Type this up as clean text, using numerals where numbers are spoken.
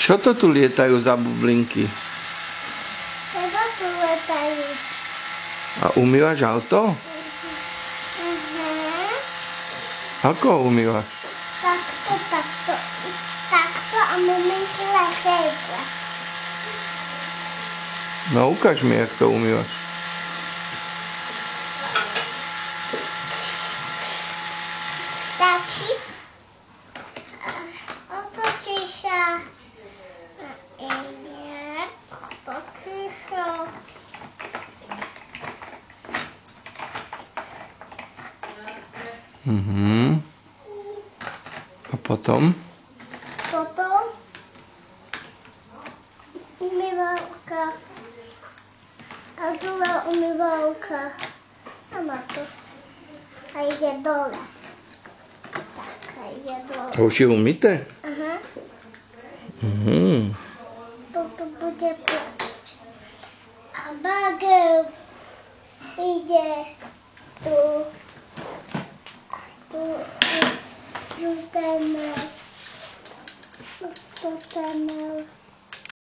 Čo to tu lietajú za bublinky? Lebo tu letajú. A umývaš auto? Ako ho umývaš? Takto a momenty lečejte. No ukáž mi, jak to umývaš. Stačí. Otočí sa. Ide. Otočí sa. A potom? Potom umýválka. A druhá umýválka. A má to. A ide dole. Tak, a ide dole. A už je umyté? Aha. Toto bude plať. A bagel ide tu. Tu tenel.